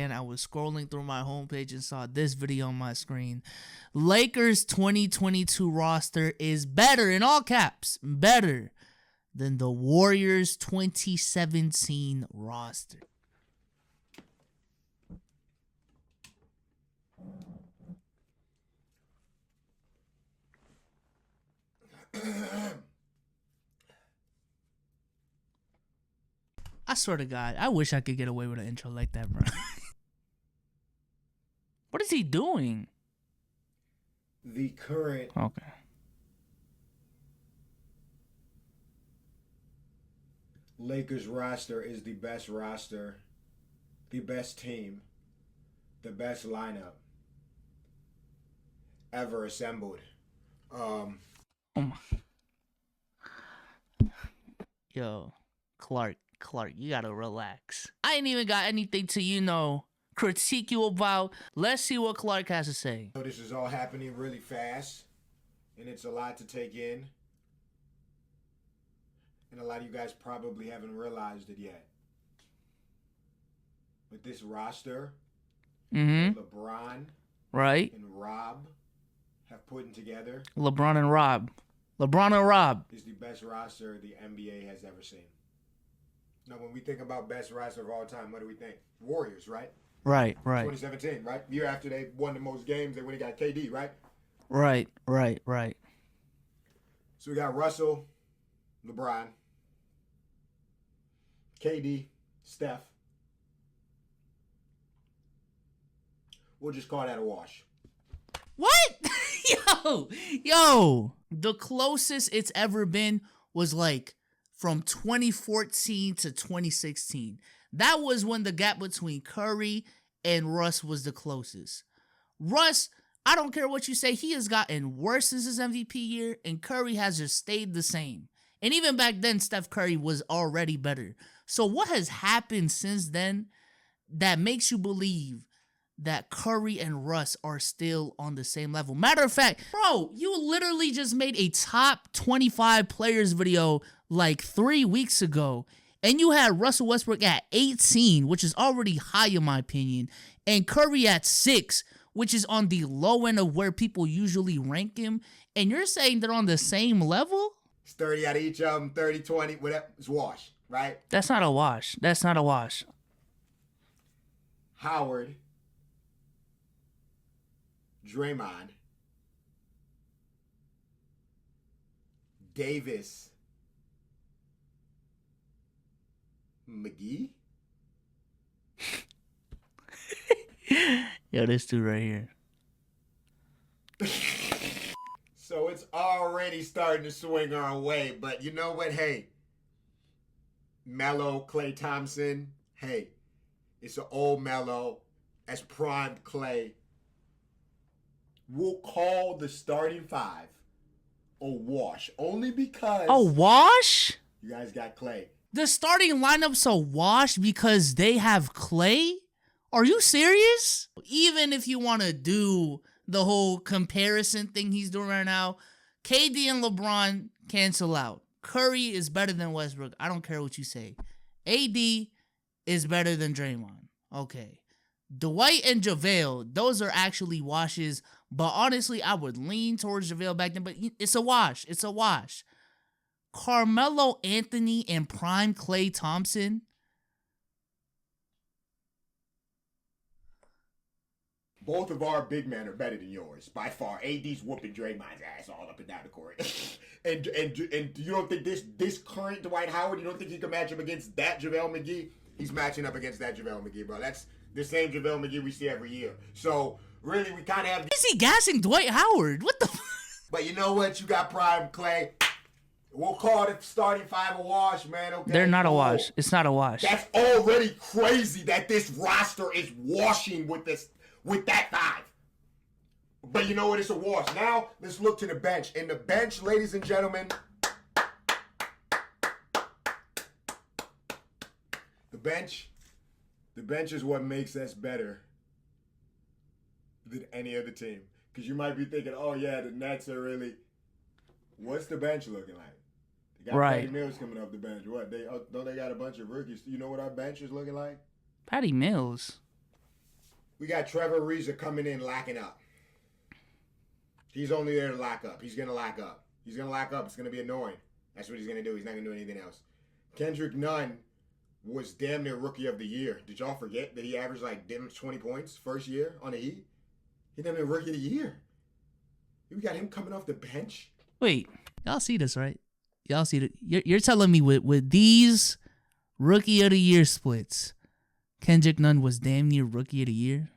And I was scrolling through my homepage and saw this video on my screen. Lakers 2022 roster is better, in all caps, better than the Warriors 2017 roster. I swear to God, I wish I could get away with an intro like that, bro. What is he doing? The current Lakers roster is the best roster, the best team, the best lineup ever assembled. Oh my. Yo, Clark, you gotta relax. I ain't even got anything to, critique you about. Let's see what Clark has to say. So this is all happening really fast, and it's a lot to take in. And a lot of you guys probably haven't realized it yet. But this roster, LeBron, right, and Rob have put together. LeBron and Rob is the best roster the NBA has ever seen. Now, when we think about best roster of all time, what do we think? Warriors, right? Right. 2017, right? Year after they won the most games, they went and got KD, right? Right. So we got Russell, LeBron, KD, Steph. We'll just call that a wash. What? Yo. The closest it's ever been was like from 2014 to 2016. That was when the gap between Curry and Russ was the closest. Russ, I don't care what you say, he has gotten worse since his MVP year, and Curry has just stayed the same. And even back then, Steph Curry was already better. So what has happened since then that makes you believe that Curry and Russ are still on the same level? Matter of fact, bro, you literally just made a top 25 players video like 3 weeks ago, and you had Russell Westbrook at 18, which is already high in my opinion, and Curry at 6, which is on the low end of where people usually rank him, and you're saying they're on the same level? It's 30 out of each of them, 30, 20, whatever. It's wash, right? That's not a wash. Howard, Draymond, Davis, McGee. Yo, this dude right here. So it's already starting to swing our way, but you know what? Hey, Melo, Klay Thompson. Hey, it's an old Melo. That's prime Klay. We'll call the starting five a wash, only because A wash? you guys got Klay. The starting lineup's a wash because they have Klay? Are you serious? Even if you want to do the whole comparison thing he's doing right now, KD and LeBron cancel out. Curry is better than Westbrook. I don't care what you say. AD is better than Draymond. Okay. Dwight and JaVale, those are actually washes, but honestly, I would lean towards JaVale back then, but it's a wash. Carmelo Anthony and prime Klay Thompson. Both of our big men are better than yours by far. AD's whooping Draymond's ass all up and down the court. and you don't think this current Dwight Howard, you don't think he can match up against that JaVale McGee? He's matching up against that JaVale McGee, bro. That's the same JaVale McGee we see every year. So really, we kind of have. Is he gassing Dwight Howard? What the? But you know what? You got prime Klay. We'll call the starting five a wash, man. Okay. They're not a wash. It's not a wash. That's already crazy that this roster is washing with that five. But you know what? It's a wash. Now let's look to the bench. And the bench, ladies and gentlemen, the bench is what makes us better than any other team. Because you might be thinking, oh yeah, the Nets are really. What's the bench looking like? They got Patty Mills coming off the bench. What? Don't they got a bunch of rookies? You know what our bench is looking like? Patty Mills. We got Trevor Ariza coming in locking up. He's only there to lock up. He's going to lock up. He's going to lock up. It's going to be annoying. That's what he's going to do. He's not going to do anything else. Kendrick Nunn was damn near Rookie of the Year. Did y'all forget that he averaged like 20 points first year on the Heat? He damn near Rookie of the Year. We got him coming off the bench. Wait, y'all see this, right? Y'all see it. You're telling me with these Rookie of the Year splits, Kendrick Nunn was damn near Rookie of the Year?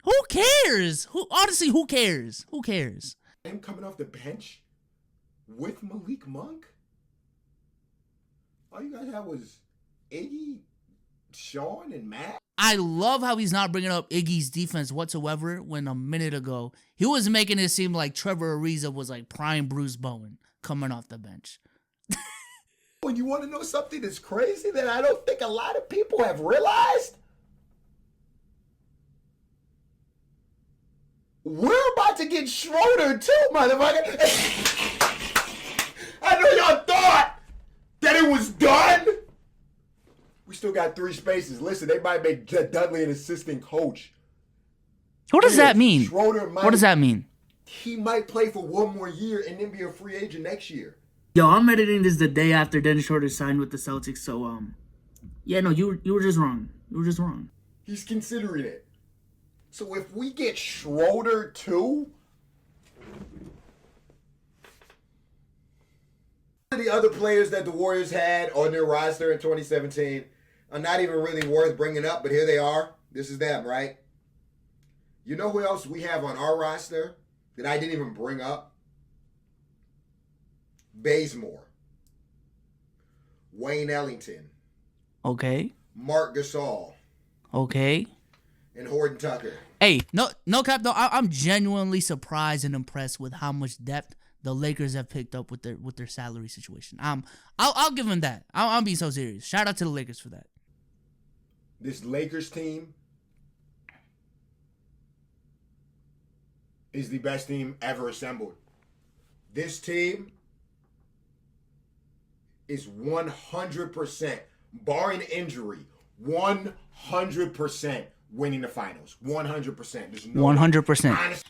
Who cares? Honestly, who cares? Who cares? Him coming off the bench with Malik Monk? All you guys had was Iggy, Sean, and Matt. I love how he's not bringing up Iggy's defense whatsoever when a minute ago he was making it seem like Trevor Ariza was like prime Bruce Bowen coming off the bench. When you want to know something that's crazy that I don't think a lot of people have realized, we're about to get Schroeder too, motherfucker. I know y'all thought that it was done. We still got 3 spaces. Listen, they might make Dudley an assistant coach. What does that mean? Schroeder What does that mean? He might play for 1 more year and then be a free agent next year. Yo, I'm editing this the day after Dennis Schroeder signed with the Celtics, so yeah, no, you were just wrong. You were just wrong. He's considering it. So if we get Schroeder too, the other players that the Warriors had on their roster in 2017 are not even really worth bringing up, but here they are. This is them, right? You know who else we have on our roster that I didn't even bring up? Bazemore, Wayne Ellington, Okay. Mark Gasol, Okay. and Horton Tucker. Hey, no cap though. I'm genuinely surprised and impressed with how much depth the Lakers have picked up with their salary situation. I'll give them that. I'm being so serious. Shout out to the Lakers for that. This Lakers team is the best team ever assembled. This team is 100%, barring injury, 100% winning the finals. 100%. There's no 100%.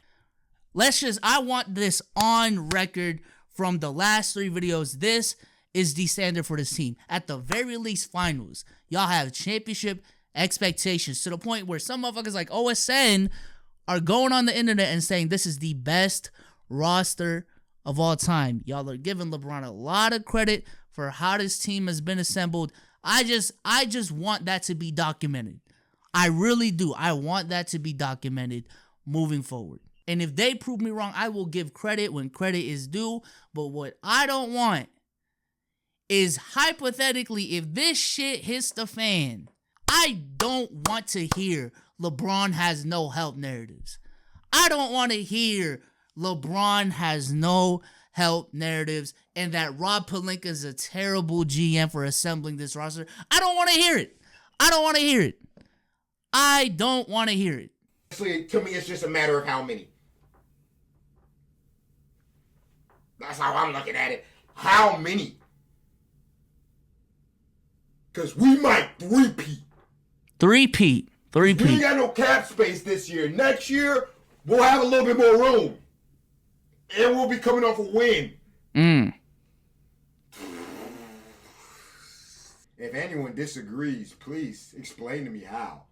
I want this on record from the last 3 videos. This is the standard for this team. At the very least, finals. Y'all have championship expectations to the point where some motherfuckers like OSN are going on the internet and saying this is the best roster of all time. Y'all are giving LeBron a lot of credit for how this team has been assembled. I just want that to be documented. I really do. I want that to be documented moving forward. And if they prove me wrong, I will give credit when credit is due. But what I don't want is, hypothetically, if this shit hits the fan, I don't want to hear LeBron has no help narratives. I don't want to hear LeBron has no help narratives and that Rob Pelinka is a terrible GM for assembling this roster. I don't want to hear it. I don't want to hear it. I don't want to hear it. Actually, to me, it's just a matter of how many. That's how I'm looking at it. How many? Because we might three-peat. Three-peat. We ain't got no cap space this year. Next year, we'll have a little bit more room. And we'll be coming off a win. If anyone disagrees, please explain to me how.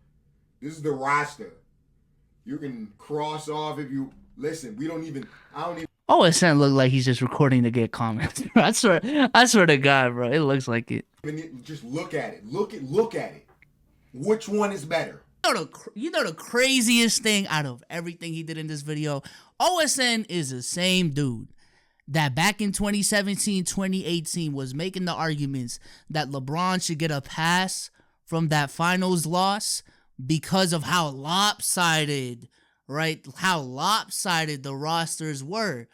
This is the roster. You can cross off if you... Listen, I don't even... OSN look like he's just recording to get comments. I swear to God, bro. It looks like it. Just look at it. Look at it. Which one is better? You know the craziest thing out of everything he did in this video? OSN is the same dude that back in 2017, 2018 was making the arguments that LeBron should get a pass from that finals loss because of how lopsided, right? How lopsided the rosters were.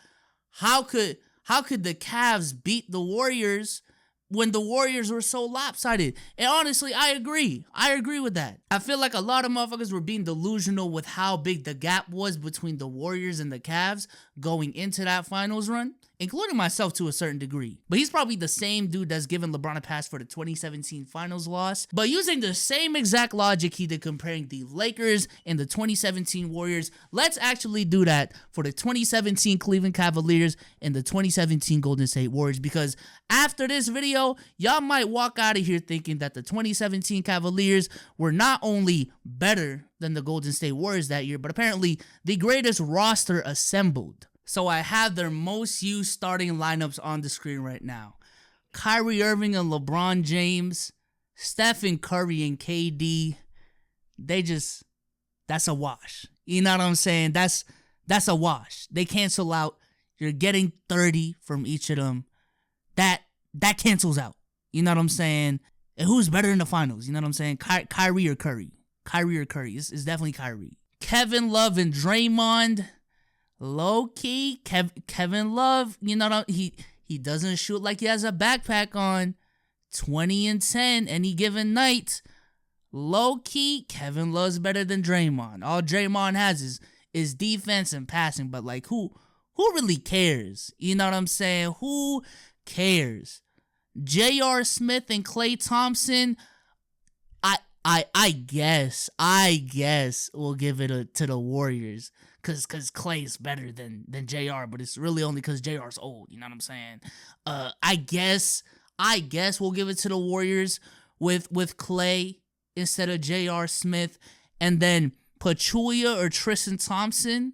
How could the Cavs beat the Warriors when the Warriors were so lopsided. And honestly, I agree. I agree with that. I feel like a lot of motherfuckers were being delusional with how big the gap was between the Warriors and the Cavs going into that finals run, including myself to a certain degree. But he's probably the same dude that's given LeBron a pass for the 2017 finals loss. But using the same exact logic he did comparing the Lakers and the 2017 Warriors, let's actually do that for the 2017 Cleveland Cavaliers and the 2017 Golden State Warriors, because after this video, y'all might walk out of here thinking that the 2017 Cavaliers were not only better than the Golden State Warriors that year, but apparently the greatest roster assembled. So I have their most used starting lineups on the screen right now. Kyrie Irving and LeBron James, Stephen Curry and KD. That's a wash. You know what I'm saying? That's a wash. They cancel out. You're getting 30 from each of them. That cancels out. You know what I'm saying? And who's better in the finals? You know what I'm saying? Kyrie or Curry? Kyrie or Curry? It's definitely Kyrie. Kevin Love and Draymond. Low-key, Kevin Love, you know, he doesn't shoot like he has a backpack on. 20 and 10 any given night. Low-key, Kevin Love's better than Draymond. All Draymond has is defense and passing, but like who really cares? You know what I'm saying? Who cares? J.R. Smith and Klay Thompson, I guess we'll give it to the Warriors. Cause Klay's better than JR, but it's really only cause JR's old, you know what I'm saying? I guess we'll give it to the Warriors with Klay instead of JR Smith, and then Pachulia or Tristan Thompson,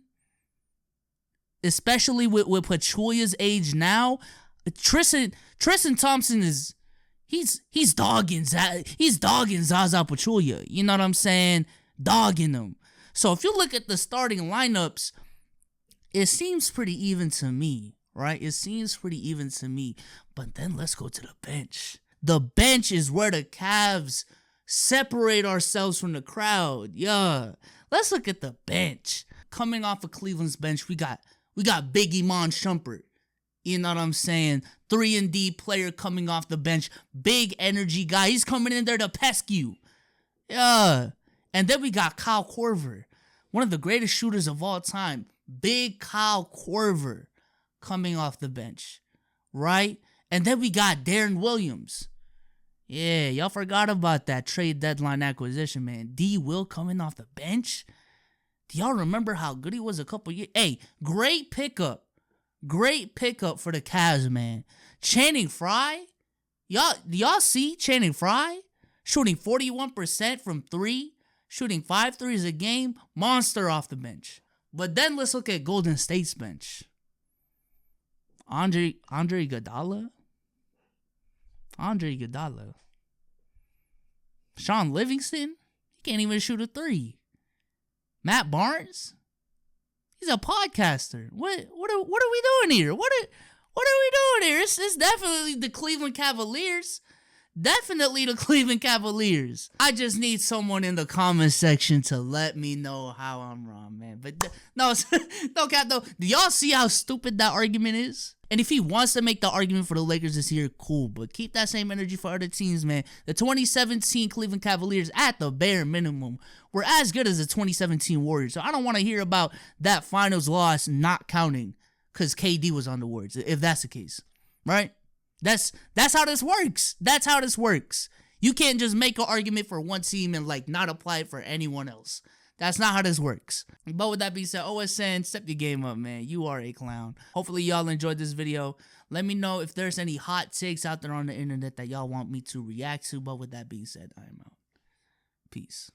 especially with Pachulia's age now. Tristan Thompson he's dogging Zaza Pachulia, you know what I'm saying? Dogging him. So if you look at the starting lineups, it seems pretty even to me, right? It seems pretty even to me. But then let's go to the bench. The bench is where the Cavs separate ourselves from the crowd. Yeah. Let's look at the bench. Coming off of Cleveland's bench, we got Big Iman Shumpert. You know what I'm saying? 3-and-D player coming off the bench. Big energy guy. He's coming in there to pest you. Yeah. And then we got Kyle Korver, one of the greatest shooters of all time. Big Kyle Korver coming off the bench, right? And then we got Darren Williams. Yeah, y'all forgot about that trade deadline acquisition, man. D. Will coming off the bench. Do y'all remember how good he was a couple years? Hey, great pickup. Great pickup for the Cavs, man. Channing Frye. Do y'all see Channing Frye? Shooting 41% from 3. Shooting 5 threes a game, monster off the bench. But then let's look at Golden State's bench. Andre Iguodala. Sean Livingston, he can't even shoot a 3. Matt Barnes, he's a podcaster. What are we doing here? What are we doing here? It's definitely the Cleveland Cavaliers. Definitely the Cleveland Cavaliers. I just need someone in the comment section to let me know how I'm wrong, man. But no, Cap, though. Do y'all see how stupid that argument is? And if he wants to make the argument for the Lakers this year, cool. But keep that same energy for other teams, man. The 2017 Cleveland Cavaliers, at the bare minimum, were as good as the 2017 Warriors. So I don't want to hear about that finals loss not counting because KD was on the Warriors, if that's the case, right? That's how this works. That's how this works. You can't just make an argument for one team and like not apply it for anyone else. That's not how this works. But with that being said, OSN, step your game up, man. You are a clown. Hopefully y'all enjoyed this video. Let me know if there's any hot takes out there on the internet that y'all want me to react to. But with that being said, I am out. Peace.